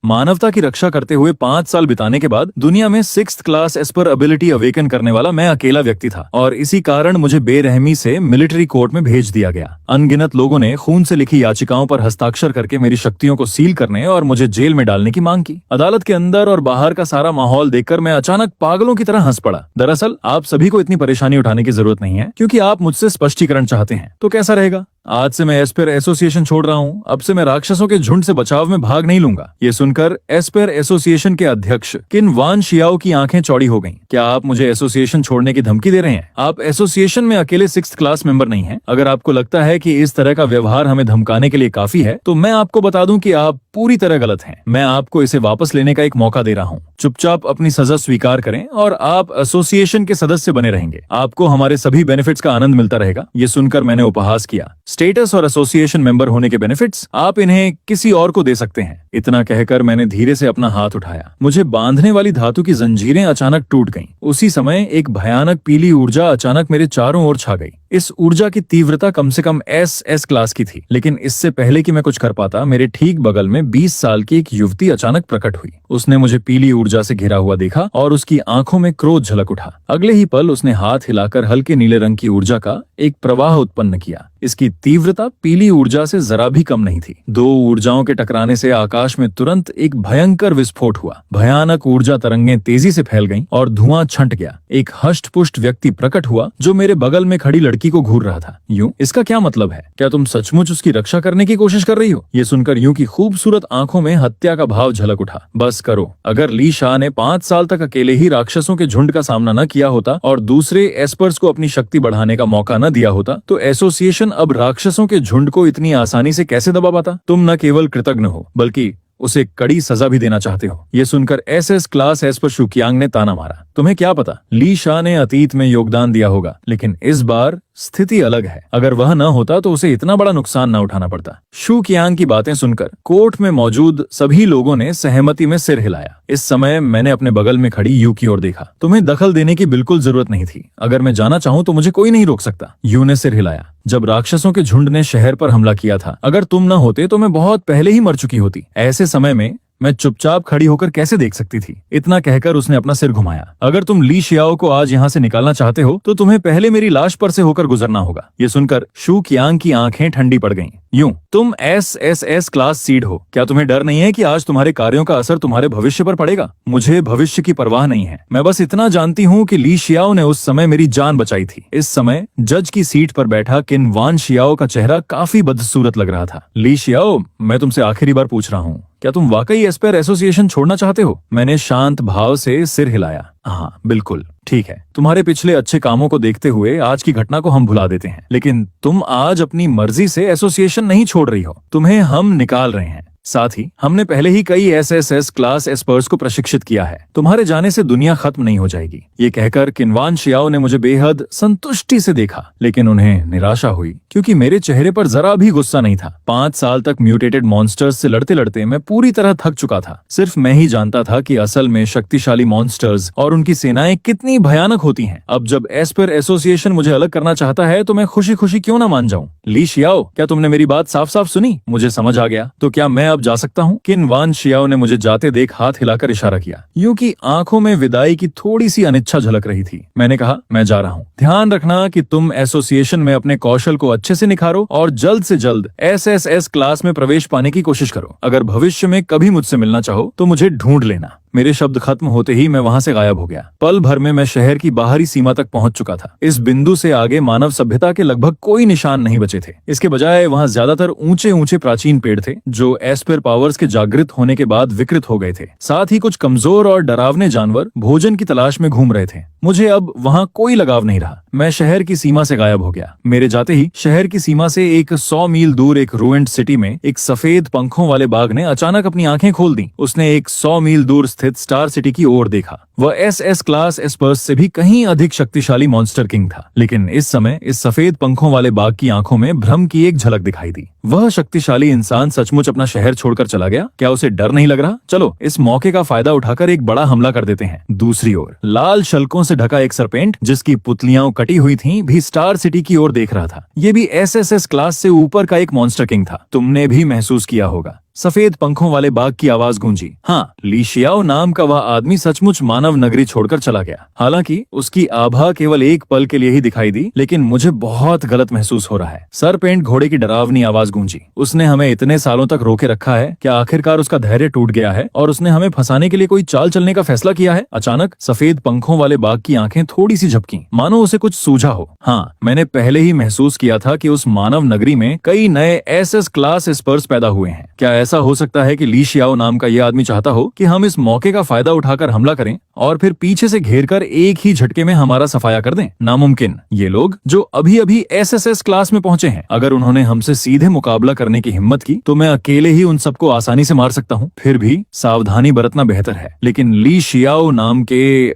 मानवता की रक्षा करते हुए 5 साल बिताने के बाद दुनिया में 6th क्लास एज पर एबिलिटी अवेकन करने वाला मैं अकेला व्यक्ति था, और इसी कारण मुझे बेरहमी से मिलिट्री कोर्ट में भेज दिया गया। अनगिनत लोगों ने खून से लिखी याचिकाओं पर हस्ताक्षर करके मेरी शक्तियों को सील करने और मुझे जेल में डालने की मांग की। अदालत के अंदर और बाहर का सारा माहौल देखकर मैं अचानक पागलों की तरह हंस पड़ा। दरअसल आप सभी को इतनी परेशानी उठाने की जरूरत नहीं है, क्योंकि आप मुझसे स्पष्टीकरण चाहते हैं। तो कैसा रहेगा? आज से मैं एस्पेर एसोसिएशन छोड़ रहा हूँ। अब से मैं राक्षसों के झुंड से बचाव में भाग नहीं लूंगा। ये सुनकर एस्पेर एसोसिएशन के अध्यक्ष किन वान शियाओ की आंखें चौड़ी हो गईं। क्या आप मुझे एसोसिएशन छोड़ने की धमकी दे रहे हैं? आप एसोसिएशन में अकेले 6th क्लास मेंबर नहीं हैं। अगर आपको लगता है कि इस तरह का व्यवहार हमें धमकाने के लिए काफी है, तो मैं आपको बता दूं कि आप पूरी तरह गलत हैं। मैं आपको इसे वापस लेने का एक मौका दे रहा हूँ। चुपचाप अपनी सजा स्वीकार करें और आप एसोसिएशन के सदस्य बने रहेंगे। आपको हमारे सभी बेनिफिट्स का आनंद मिलता रहेगा। ये सुनकर मैंने उपहास किया। स्टेटस और एसोसिएशन मेंबर होने के बेनिफिट्स आप इन्हें किसी और को दे सकते हैं। इतना कहकर मैंने धीरे से अपना हाथ उठाया। मुझे बांधने वाली धातु की जंजीरें अचानक टूट गईं। उसी समय एक भयानक पीली ऊर्जा अचानक मेरे चारों ओर छा गई। इस ऊर्जा की तीव्रता कम से कम एस क्लास की थी, लेकिन इससे पहले कि मैं कुछ कर पाता, मेरे ठीक बगल में 20 साल की एक युवती अचानक प्रकट हुई। उसने मुझे पीली ऊर्जा से घिरा हुआ देखा और उसकी आंखों में क्रोध झलक उठा। अगले ही पल उसने हाथ हिलाकर हल्के नीले रंग की ऊर्जा का एक प्रवाह उत्पन्न किया। इसकी तीव्रता पीली ऊर्जा से जरा भी कम नहीं थी। दो ऊर्जाओं के टकराने से आकाश में तुरंत एक भयंकर विस्फोट हुआ। भयानक ऊर्जा तरंगें तेजी से फैल गईं और धुआं छंट गया। एक हष्ट-पुष्ट व्यक्ति प्रकट हुआ जो मेरे बगल में खड़ी लड़की को घूर रहा था। यूं, इसका क्या मतलब है? क्या तुम सचमुच उसकी रक्षा करने की कोशिश कर रही हो? ये सुनकर यूं की खूबसूरत आंखों में हत्या का भाव झलक उठा। बस करो। अगर ली शाह ने 5 साल तक अकेले ही राक्षसों के झुंड का सामना न किया होता और दूसरे एस्पर्स को अपनी शक्ति बढ़ाने का मौका न दिया होता, तो एसोसिएशन अब राक्षसों के झुंड को इतनी आसानी से कैसे दबा पाता? तुम न केवल कृतज्ञ हो, बल्कि उसे कड़ी सजा भी देना चाहते हो। ये सुनकर एस क्लास एस्पर शुकियांग ने ताना मारा। तुम्हें क्या पता, ली शाह ने अतीत में योगदान दिया होगा, लेकिन इस बार स्थिति अलग है। अगर वह न होता तो उसे इतना बड़ा नुकसान न उठाना पड़ता। शू कियांग की बातें सुनकर कोर्ट में मौजूद सभी लोगों ने सहमति में सिर हिलाया। इस समय मैंने अपने बगल में खड़ी यू की ओर देखा। तुम्हें दखल देने की बिल्कुल जरूरत नहीं थी। अगर मैं जाना चाहूँ तो मुझे कोई नहीं रोक सकता। यू ने सिर हिलाया। जब राक्षसों के झुंड ने शहर पर हमला किया था, अगर तुम न होते तो मैं बहुत पहले ही मर चुकी होती। ऐसे समय में मैं चुपचाप खड़ी होकर कैसे देख सकती थी? इतना कहकर उसने अपना सिर घुमाया। अगर तुम ली शियाओ को आज यहाँ से निकालना चाहते हो तो तुम्हें पहले मेरी लाश पर से होकर गुजरना होगा। ये सुनकर शू कियांग की आंखें ठंडी पड़ गईं। यूं, तुम एस क्लास सीड हो। क्या तुम्हें डर नहीं है कि आज तुम्हारे कार्यों का असर तुम्हारे भविष्य पर पड़ेगा? मुझे भविष्य की परवाह नहीं है। मैं बस इतना जानती हूँ कि ली शियाओ ने उस समय मेरी जान बचाई थी। इस समय जज की सीट पर बैठा किन वान शियाओ का चेहरा काफी बदसूरत लग रहा था। ली शियाओ, मैं तुमसे आखिरी बार पूछ रहा हूँ, क्या तुम वाकई एस्पेर एसोसिएशन छोड़ना चाहते हो? मैंने शांत भाव से सिर हिलाया। हाँ, बिल्कुल ठीक है। तुम्हारे पिछले अच्छे कामों को देखते हुए आज की घटना को हम भुला देते हैं, लेकिन तुम आज अपनी मर्जी से एसोसिएशन नहीं छोड़ रही हो। तुम्हें हम निकाल रहे हैं। साथ ही हमने पहले ही कई एस क्लास एस्पर्स को प्रशिक्षित किया है। तुम्हारे जाने से दुनिया खत्म नहीं हो जाएगी। ये कहकर किनवान शियाओ ने मुझे बेहद संतुष्टि से देखा, लेकिन उन्हें निराशा हुई, क्योंकि मेरे चेहरे पर जरा भी गुस्सा नहीं था। 5 साल तक म्यूटेटेड मॉन्स्टर्स से लड़ते लड़ते मैं पूरी तरह थक चुका था। सिर्फ मैं ही जानता था कि असल में शक्तिशाली मॉन्स्टर्स और उनकी सेनाएं कितनी भयानक होती हैं। अब जब एस्पेर एसोसिएशन मुझे अलग करना चाहता है तो मैं खुशी खुशी क्यों ना मान जाऊं। ली शियाओ, क्या तुमने मेरी बात साफ साफ सुनी? मुझे समझ आ गया। तो क्या मैं अब जा सकता हूँ? किन वान शियाओ ने मुझे जाते देख हाथ हिलाकर इशारा किया। यूं की आंखों में विदाई की थोड़ी सी अनिच्छा झलक रही थी। मैंने कहा, मैं जा रहा हूँ। ध्यान रखना कि तुम एसोसिएशन में अपने कौशल को अच्छे से निखारो और जल्द से जल्द एस क्लास में प्रवेश पाने की कोशिश करो। अगर भविष्य में कभी मुझसे मिलना चाहो तो मुझे ढूंढ लेना। मेरे शब्द खत्म होते ही मैं वहां से गायब हो गया। पल भर में मैं शहर की बाहरी सीमा तक पहुंच चुका था। इस बिंदु से आगे मानव सभ्यता के लगभग कोई निशान नहीं बचे थे। इसके बजाय वहां ज्यादातर ऊंचे ऊंचे प्राचीन पेड़ थे जो एस्पेर पावर्स के जागृत होने के बाद विकृत हो गए थे। साथ ही कुछ कमजोर और डरावने जानवर भोजन की तलाश में घूम रहे थे। मुझे अब वहां कोई लगाव नहीं रहा। मैं शहर की सीमा से गायब हो गया। मेरे जाते ही शहर की सीमा से एक 100 मील दूर एक रूइंड सिटी में एक सफेद पंखों वाले बाघ ने अचानक अपनी आंखें खोल दी। उसने एक 100 मील दूर स्थित स्टार सिटी की ओर देखा। वह एस क्लास एस्पर्स से भी कहीं अधिक शक्तिशाली मॉन्स्टर किंग था, लेकिन इस समय इस सफेद पंखों वाले बाघ की आंखों में भ्रम की एक झलक दिखाई दी। वह शक्तिशाली इंसान सचमुच अपना शहर छोड़कर चला गया? क्या उसे डर नहीं लग रहा? चलो इस मौके का फायदा उठाकर एक बड़ा हमला कर देते हैं। दूसरी ओर लाल शल्कों से ढका एक सरपेंट जिसकी पुतलियां कटी हुई थीं, भी स्टार सिटी की ओर देख रहा था। ये भी एस क्लास से ऊपर का एक मॉन्स्टर किंग था। तुमने भी महसूस किया होगा। सफेद पंखों वाले बाग की आवाज गूंजी। हाँ, ली शियाओ नाम का वह आदमी सचमुच मानव नगरी छोड़कर चला गया। हालांकि उसकी आभा केवल एक पल के लिए ही दिखाई दी, लेकिन मुझे बहुत गलत महसूस हो रहा है। सर पेंट घोड़े की डरावनी आवाज गूंजी। उसने हमें इतने सालों तक रोके रखा है, क्या आखिरकार उसका धैर्य टूट गया है और उसने हमें फंसाने के लिए कोई चाल चलने का फैसला किया है? अचानक सफेद पंखों वाले बाग की आंखें थोड़ी सी झपकी, मानो उसे कुछ सूझा हो। हाँ, मैंने पहले ही महसूस किया था कि उस मानव नगरी में कई नए एसएस क्लास एस्पर्स पैदा हुए हैं। क्या ऐसा हो सकता है कि ली शियाओ नाम का यह आदमी चाहता हो कि हम इस मौके का फायदा उठाकर हमला करें और फिर पीछे से घेरकर एक ही झटके में हमारा सफाया कर दें? नामुमकिन। ये लोग जो अभी अभी एसएसएस क्लास में पहुंचे हैं, अगर उन्होंने हमसे सीधे मुकाबला करने की हिम्मत की तो मैं अकेले ही उन सबको आसानी से मार सकता हूं। फिर भी सावधानी बरतना बेहतर है। लेकिन ली शियाओ नाम के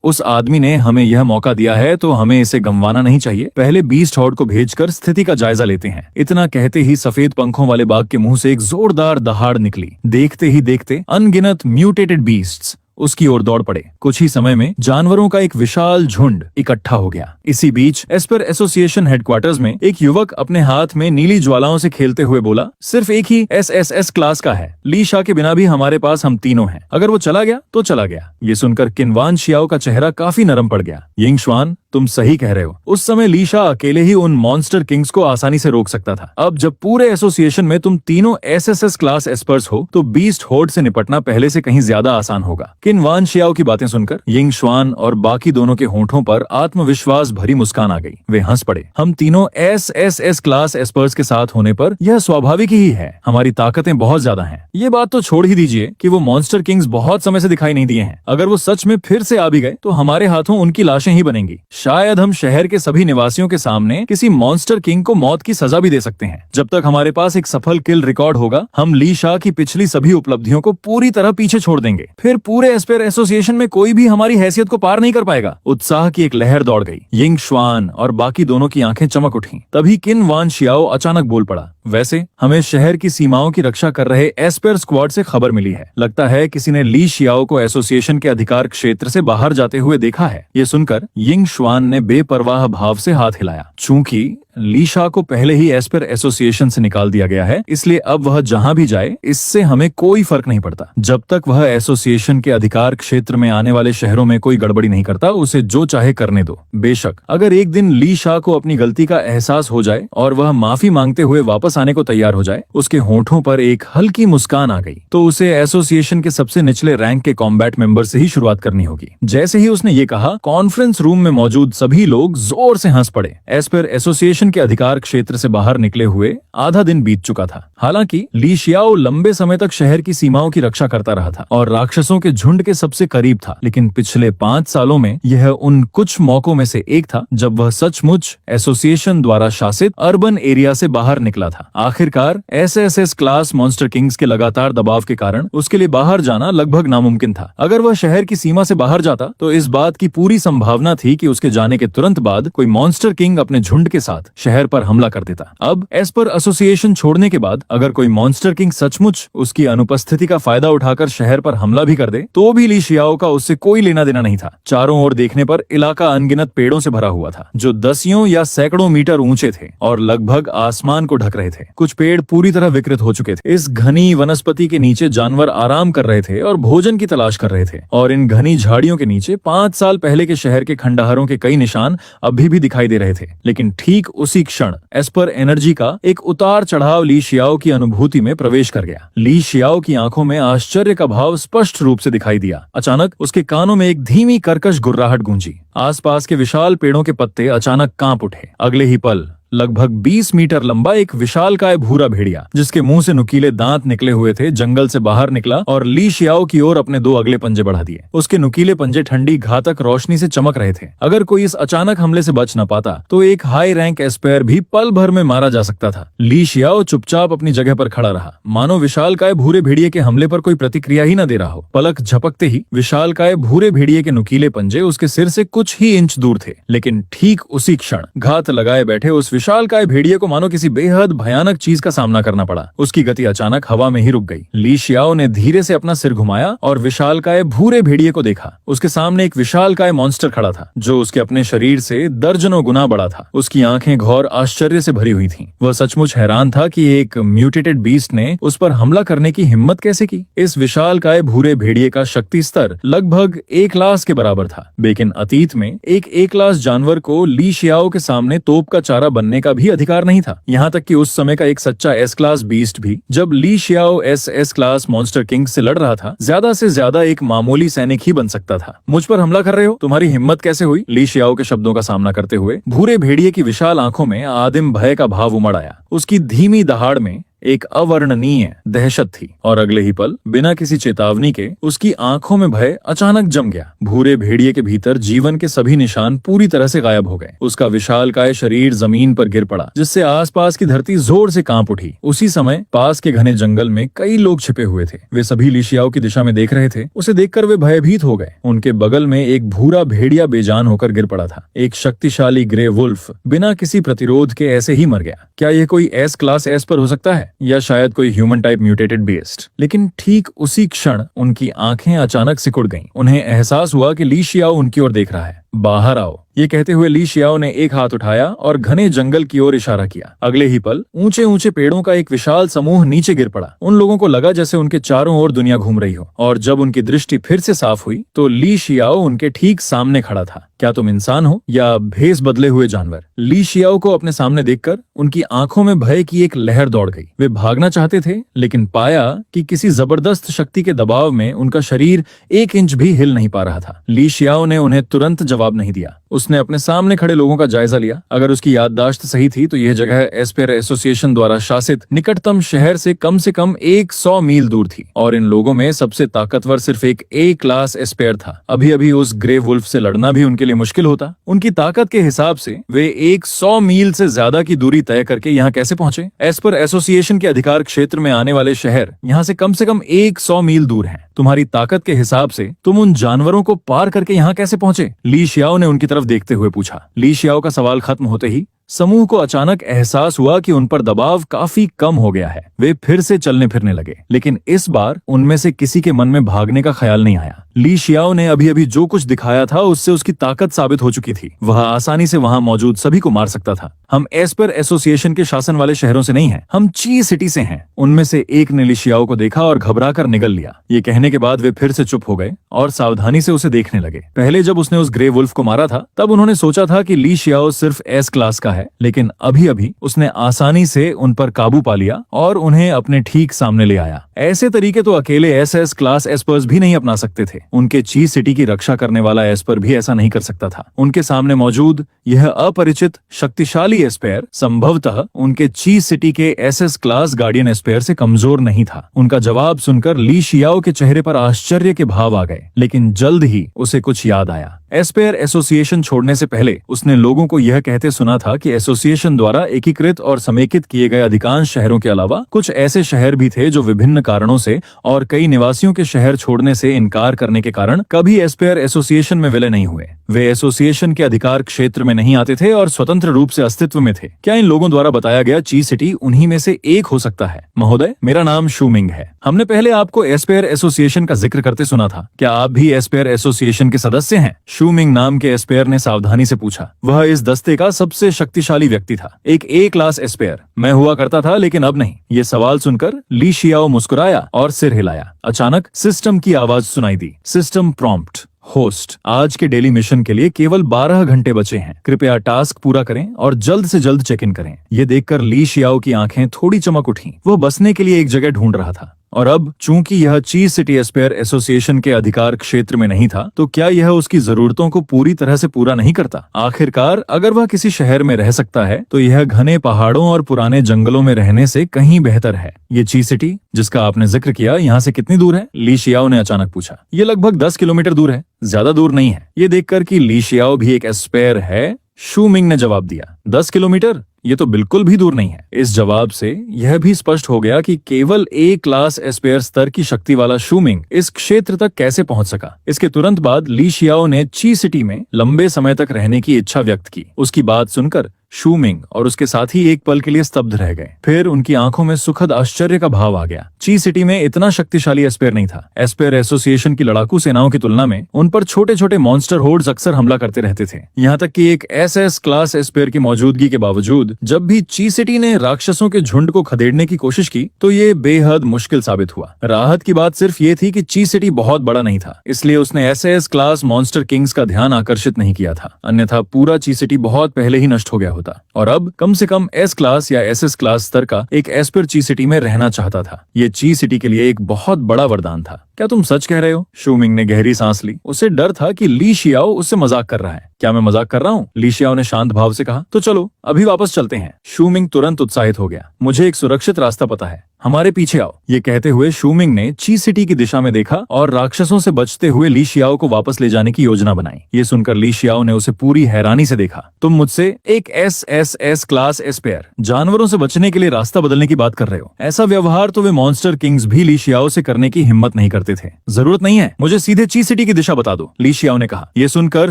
उस आदमी ने हमें यह मौका दिया है, तो हमें इसे गंवाना नहीं चाहिए। पहले बीस्ट हॉर्ड को भेजकर स्थिति का जायजा लेते हैं। इतना कहते ही सफेद पंखों वाले बाग के मुंह से एक जोरदार दहाड़ निकली। देखते ही देखते अनगिनत म्यूटेटेड बीस्ट्स उसकी ओर दौड़ पड़े। कुछ ही समय में जानवरों का एक विशाल झुंड इकट्ठा हो गया। इसी बीच एस्पर एसोसिएशन हेडक्वार्टर्स में एक युवक अपने हाथ में नीली ज्वालाओं से खेलते हुए बोला, सिर्फ एक ही एसएसएस क्लास का है। ली शा के बिना भी हमारे पास हम तीनों हैं। अगर वो चला गया तो चला गया। ये सुनकर किनवान शियाओ का चेहरा काफी नरम पड़ गया। यिंग शुआन, तुम सही कह रहे हो। उस समय ली शा अकेले ही उन मॉन्स्टर किंग्स को आसानी से रोक सकता था। अब जब पूरे एसोसिएशन में तुम तीनों एसएसएस क्लास एस्पर्स हो, तो बीस्ट होर्ड से निपटना पहले से कहीं ज्यादा आसान होगा। किनवान शियाओ की बातें सुनकर यिंग शुआन और बाकी दोनों के होंठों पर आत्मविश्वास भरी मुस्कान आ गई। वे हंस पड़े। हम तीनों एसएसएस क्लास एस्पर्स के साथ होने पर यह स्वाभाविक ही है। हमारी ताकतें बहुत ज्यादा हैं। ये बात तो छोड़ ही दीजिए कि वो मॉन्स्टर किंग्स बहुत समय से दिखाई नहीं दिए हैं। अगर वो सच में फिर से आ भी गए तो हमारे हाथों उनकी लाशें ही बनेंगी। शायद हम शहर के सभी निवासियों के सामने किसी मॉन्स्टर किंग को मौत की सजा भी दे सकते हैं। जब तक हमारे पास एक सफल किल रिकॉर्ड होगा, हम ली शा की पिछली सभी उपलब्धियों को पूरी तरह पीछे छोड़ देंगे। फिर पूरे एस्पर एसोसिएशन में कोई भी हमारी हैसियत को पार नहीं कर पाएगा। उत्साह की एक लहर दौड़ गई। यिंग शुआन और बाकी दोनों की आंखें चमक उठी। तभी किनवान शियाओ अचानक बोल पड़ा, वैसे हमें शहर की सीमाओं की रक्षा कर रहे एस्पर स्क्वाड से खबर मिली है। लगता है किसी ने ली शियाओ को एसोसिएशन के अधिकार क्षेत्र से बाहर जाते हुए देखा है। ये सुनकर यिंग शुआन ने बेपरवाह भाव से हाथ हिलाया। चूंकि ली शा को पहले ही एस्पर एसोसिएशन से निकाल दिया गया है, इसलिए अब वह जहां भी जाए इससे हमें कोई फर्क नहीं पड़ता। जब तक वह एसोसिएशन के अधिकार क्षेत्र में आने वाले शहरों में कोई गड़बड़ी नहीं करता, उसे जो चाहे करने दो। बेशक अगर एक दिन ली शा को अपनी गलती का एहसास हो जाए और वह माफी मांगते हुए वापस आने को तैयार हो जाए, उसके होंठों पर एक हल्की मुस्कान आ गई, तो उसे एसोसिएशन के सबसे निचले रैंक के कॉम्बैट मेंबर से ही शुरुआत करनी होगी। जैसे ही उसने ये कहा, कॉन्फ्रेंस रूम में मौजूद सभी लोग जोर से हंस पड़े। एस्पर एसोसिएशन के अधिकार क्षेत्र से बाहर निकले हुए आधा दिन बीत चुका था। हालांकि ली शियाओ लंबे समय तक शहर की सीमाओं की रक्षा करता रहा था और राक्षसों के झुंड के सबसे करीब था, लेकिन पिछले 5 सालों में यह उन कुछ मौकों में से एक था जब वह सचमुच एसोसिएशन द्वारा शासित अर्बन एरिया से बाहर निकला था। आखिरकार एसएसएस क्लास मॉन्स्टर किंग्स के लगातार दबाव के कारण उसके लिए बाहर जाना लगभग नामुमकिन था। अगर वह शहर की सीमा से बाहर जाता तो इस बात की पूरी संभावना थी कि उसके जाने के तुरंत बाद कोई मॉन्स्टर किंग अपने झुंड के साथ शहर पर हमला कर देता। अब एस्पर एसोसिएशन छोड़ने के बाद अगर कोई मॉन्स्टर किंग सचमुच उसकी अनुपस्थिति का फायदा उठाकर शहर पर हमला भी कर दे, तो भी ली शियाओ का उससे कोई लेना देना नहीं था। चारों ओर देखने पर इलाका अनगिनत पेड़ों से भरा हुआ था, जो दसियों या सैकड़ों मीटर ऊंचे थे और लगभग आसमान को ढक रहे थे। कुछ पेड़ पूरी तरह विकृत हो चुके थे। इस घनी वनस्पति के नीचे जानवर आराम कर रहे थे और भोजन की तलाश कर रहे थे, और इन घनी झाड़ियों के नीचे 5 साल पहले के शहर के खंडहरों के कई निशान अभी भी दिखाई दे रहे थे। लेकिन ठीक उसी क्षण एस्पर एनर्जी का एक उतार चढ़ाव ली शियाओ की अनुभूति में प्रवेश कर गया। ली शियाओ की आंखों में आश्चर्य का भाव स्पष्ट रूप से दिखाई दिया। अचानक उसके कानों में एक धीमी कर्कश गुर्राहट गूंजी। आसपास के विशाल पेड़ों के पत्ते अचानक कांप उठे। अगले ही पल लगभग 20 मीटर लंबा एक विशालकाय भूरा भेड़िया, जिसके मुंह से नुकीले दांत निकले हुए थे, जंगल से बाहर निकला और ली शियाओ की ओर अपने 2 अगले पंजे बढ़ा दिए। उसके नुकीले पंजे ठंडी घातक रोशनी से चमक रहे थे। अगर कोई इस अचानक हमले से बच न पाता तो एक हाई रैंक एस्पर भी पल भर में मारा जा सकता था। ली शियाओ चुपचाप अपनी जगह पर खड़ा रहा, मानो विशालकाय भूरे भेड़िए के हमले पर कोई प्रतिक्रिया ही न दे रहा हो। पलक झपकते ही विशालकाय भूरे भेड़िए के नुकीले पंजे उसके सिर से कुछ ही इंच दूर थे, लेकिन ठीक उसी क्षण घात लगाए बैठे उस विशालकाय भेड़िए को मानो किसी बेहद भयानक चीज का सामना करना पड़ा। उसकी गति अचानक हवा में ही रुक गई। ली शियाओ ने धीरे से अपना सिर घुमाया और विशालकाय भूरे भेड़िए को देखा। उसके सामने एक विशालकाय मॉन्स्टर खड़ा था जो उसके अपने शरीर से दर्जनों गुना बड़ा था। उसकी आंखें घोर आश्चर्य से भरी हुई थीं। वह सचमुच हैरान था कि एक म्यूटेटेड बीस्ट ने उस पर हमला करने की हिम्मत कैसे की। इस विशालकाय भूरे भेड़िए का शक्ति स्तर लगभग 1 क्लास के बराबर था, लेकिन अतीत में एक A क्लास जानवर को ली शियाओ के सामने तोप का चारा बनने का भी अधिकार नहीं था। यहाँ तक कि उस समय का एक सच्चा S क्लास बीस्ट भी जब Li Xiao S class monster king से लड़ रहा था, ज्यादा से ज्यादा एक मामूली सैनिक ही बन सकता था। मुझ पर हमला कर रहे हो, तुम्हारी हिम्मत कैसे हुई? ली शियाओ के शब्दों का सामना करते हुए भूरे भेड़िए की विशाल आंखों में आदिम भय का भाव उमड़ आया। उसकी धीमी दहाड़ में एक अवर्णनीय दहशत थी और अगले ही पल बिना किसी चेतावनी के उसकी आंखों में भय अचानक जम गया। भूरे भेड़िए के भीतर जीवन के सभी निशान पूरी तरह से गायब हो गए। उसका विशालकाय शरीर जमीन पर गिर पड़ा, जिससे आसपास की धरती जोर से कांप उठी। उसी समय पास के घने जंगल में कई लोग छिपे हुए थे। वे सभी ली शियाओ की दिशा में देख रहे थे। उसे देखकर वे भयभीत हो गए। उनके बगल में एक भूरा भेड़िया बेजान होकर गिर पड़ा था। एक शक्तिशाली ग्रे वुल्फ बिना किसी प्रतिरोध के ऐसे ही मर गया। क्या यह कोई S क्लास S पर हो सकता है या शायद कोई ह्यूमन टाइप म्यूटेटेड बीस्ट? लेकिन ठीक उसी क्षण उनकी आंखें अचानक सिकुड़ गईं। उन्हें एहसास हुआ कि ली शियाओ उनकी ओर देख रहा है। बाहर आओ, ये कहते हुए ली शियाओ ने एक हाथ उठाया और घने जंगल की ओर इशारा किया। अगले ही पल ऊंचे ऊंचे पेड़ों का एक विशाल समूह नीचे गिर पड़ा। उन लोगों को लगा जैसे उनके चारों ओर दुनिया घूम रही हो, और जब उनकी दृष्टि फिर से साफ हुई तो ली शियाओ उनके ठीक सामने खड़ा था। क्या तुम इंसान हो या भेस बदले हुए जानवर? ली शियाओ को अपने सामने देखकर उनकी आंखों में भय की एक लहर दौड़ गई। वे भागना चाहते थे, लेकिन पाया कि किसी जबरदस्त शक्ति के दबाव में उनका शरीर 1 इंच भी हिल नहीं पा रहा था। ली शियाओ ने उन्हें तुरंत जवाब नहीं दिया। उसने अपने सामने खड़े लोगों का जायजा लिया। अगर उसकी याददाश्त सही थी तो यह जगह एस्पेयर एसोसिएशन द्वारा शासित निकटतम शहर से कम 100 मील दूर थी, और इन लोगों में सबसे ताकतवर सिर्फ एक A क्लास एस्पेयर था। अभी अभी उस ग्रे वुल्फ से लड़ना भी उनके लिए मुश्किल होता। उनकी ताकत के हिसाब से वे 100 मील से ज्यादा की दूरी तय करके यहाँ कैसे पहुंचे? एस्पेयर एसोसिएशन के अधिकार क्षेत्र में आने वाले शहर यहाँ से कम 100 मील दूर हैं। तुम्हारी ताकत के हिसाब से तुम उन जानवरों को पार करके यहाँ कैसे पहुंचे? ली शियाओ ने उनकी तरफ देखते हुए पूछा। ली शियाओ का सवाल खत्म होते ही समूह को अचानक एहसास हुआ कि उन पर दबाव काफी कम हो गया है। वे फिर से चलने फिरने लगे, लेकिन इस बार उनमें से किसी के मन में भागने का ख्याल नहीं आया। ली शियाओ ने अभी अभी जो कुछ दिखाया था उससे उसकी ताकत साबित हो चुकी थी। वह आसानी से वहां मौजूद सभी को मार सकता था। हम एस्पेयर एसोसिएशन के शासन वाले शहरों से नहीं हैं, हम ची सिटी से हैं। उनमें से एक ने ली शियाओ को देखा और घबरा कर निगल लिया। ये कहने के बाद वे फिर से चुप हो गए और सावधानी से उसे देखने लगे। पहले जब उसने उस ग्रे वुल्फ को मारा था तब उन्होंने सोचा था कि ली शियाओ सिर्फ S क्लास का है, लेकिन अभी अभी उसने आसानी से उन पर काबू पा लिया और उन्हें अपने ठीक सामने ले आया। ऐसे तरीके तो अकेले SS क्लास एस्पर्स भी नहीं अपना सकते थे। उनके ची सिटी की रक्षा करने वाला एस्पर भी ऐसा नहीं कर सकता था। उनके सामने मौजूद यह अपरिचित शक्तिशाली एस्पेयर संभवतः उनके ची सिटी के SS क्लास गार्डियन एस्पेयर से कमजोर नहीं था। उनका जवाब सुनकर ली शियाओ के चेहरे पर आश्चर्य के भाव आ गए, लेकिन जल्द ही उसे कुछ याद आया। एस्पेयर एसोसिएशन छोड़ने से पहले उसने लोगों को यह कहते सुना था कि एसोसिएशन द्वारा एकीकृत और समेकित किए गए अधिकांश शहरों के अलावा कुछ ऐसे शहर भी थे जो विभिन्न कारणों से और कई निवासियों के शहर छोड़ने से इनकार करने के कारण कभी एस्पेयर एसोसिएशन में विलय नहीं हुए। वे एसोसिएशन के अधिकार क्षेत्र में नहीं आते थे और स्वतंत्र रूप से अस्तित्व में थे। क्या इन लोगों द्वारा बताया गया ची सिटी उन्हीं में से एक हो सकता है? महोदय, मेरा नाम शूमिंग है। हमने पहले आपको एस्पेयर एसोसिएशन का जिक्र करते सुना था। क्या आप भी एस्पेयर एसोसिएशन के सदस्य हैं? शूमिंग नाम के एस्पेयर ने सावधानी से पूछा। वह इस दस्ते का सबसे शक्तिशाली व्यक्ति था, एक A क्लास एस्पेयर। मैं हुआ करता था, लेकिन अब नहीं। ये सवाल सुनकर ली शियाओ मुस्कुराया और सिर हिलाया। अचानक सिस्टम की आवाज सुनाई दी। सिस्टम प्रॉम्प्ट होस्ट, आज के डेली मिशन के लिए केवल 12 घंटे बचे हैं। कृपया टास्क पूरा करें और जल्द से जल्द चेक इन करें। ये देखकर ली शियाओ की आंखें थोड़ी चमक उठी। वह बसने के लिए एक जगह ढूंढ रहा था, और अब चूंकि यह ची सिटी एस्पेयर एसोसिएशन के अधिकार क्षेत्र में नहीं था, तो क्या यह उसकी जरूरतों को पूरी तरह से पूरा नहीं करता? आखिरकार अगर वह किसी शहर में रह सकता है तो यह घने पहाड़ों और पुराने जंगलों में रहने से कहीं बेहतर है। ये ची सिटी जिसका आपने जिक्र किया यहाँ से कितनी दूर है? ली शियाओ ने अचानक पूछा। ये लगभग 10 किलोमीटर दूर है, ज्यादा दूर नहीं है। ये देखकर कि ली शियाओ भी एक एस्पेयर है, शूमिंग ने जवाब दिया। 10 किलोमीटर? ये तो बिल्कुल भी दूर नहीं है। इस जवाब से यह भी स्पष्ट हो गया कि केवल A क्लास एस्पेयर स्तर की शक्ति वाला शूमिंग इस क्षेत्र तक कैसे पहुंच सका। इसके तुरंत बाद ली शियाओ ने ची सिटी में लंबे समय तक रहने की इच्छा व्यक्त की। उसकी बात सुनकर शूमिंग और उसके साथी एक पल के लिए स्तब्ध रह गए। फिर उनकी आंखों में सुखद आश्चर्य का भाव आ गया। ची सिटी में इतना शक्तिशाली एस्पेयर नहीं था। एस्पेयर एसोसिएशन की लड़ाकू सेनाओं की तुलना में उन पर छोटे छोटे मॉन्स्टर होर्ड्स अक्सर हमला करते रहते थे। यहाँ तक कि एक एसएस क्लास एस्पेयर की मौजूदगी के बावजूद जब भी ची सिटी ने राक्षसों के झुंड को खदेड़ने की कोशिश की तो ये बेहद मुश्किल साबित हुआ। राहत की बात सिर्फ ये थी कि ची सिटी बहुत बड़ा नहीं था, इसलिए उसने एसएस क्लास मॉन्स्टर किंग्स का ध्यान आकर्षित नहीं किया था, अन्यथा पूरा ची सिटी बहुत पहले ही नष्ट हो गया होता। और अब कम से कम एस क्लास या एसएस क्लास स्तर का एक एस्पेयर ची सिटी में रहना चाहता था। ये ची सिटी के लिए एक बहुत बड़ा वरदान था। क्या तुम सच कह रहे हो? शूमिंग ने गहरी सांस ली। उसे डर था कि ली शियाओ उससे मजाक कर रहा है। क्या मैं मजाक कर रहा हूँ? ली शियाओ ने शांत भाव से कहा। तो चलो अभी वापस चलते हैं। शूमिंग तुरंत उत्साहित हो गया। मुझे एक सुरक्षित रास्ता पता है, हमारे पीछे आओ। ये कहते हुए शूमिंग ने ची सिटी की दिशा में देखा और राक्षसों से बचते हुए ली शियाओ को वापस ले जाने की योजना बनाई। ये सुनकर ली शियाओ ने उसे पूरी हैरानी से देखा। तुम मुझसे एक एसएसएस क्लास एस्पेयर जानवरों से बचने के लिए रास्ता बदलने की बात कर रहे हो? ऐसा व्यवहार तो वे मॉन्स्टर किंग्स भी ली शियाओ से करने की हिम्मत नहीं करते थे। जरूरत नहीं है, मुझे सीधे ची सिटी की दिशा बता दो, ली शियाओ ने कहा। यह सुनकर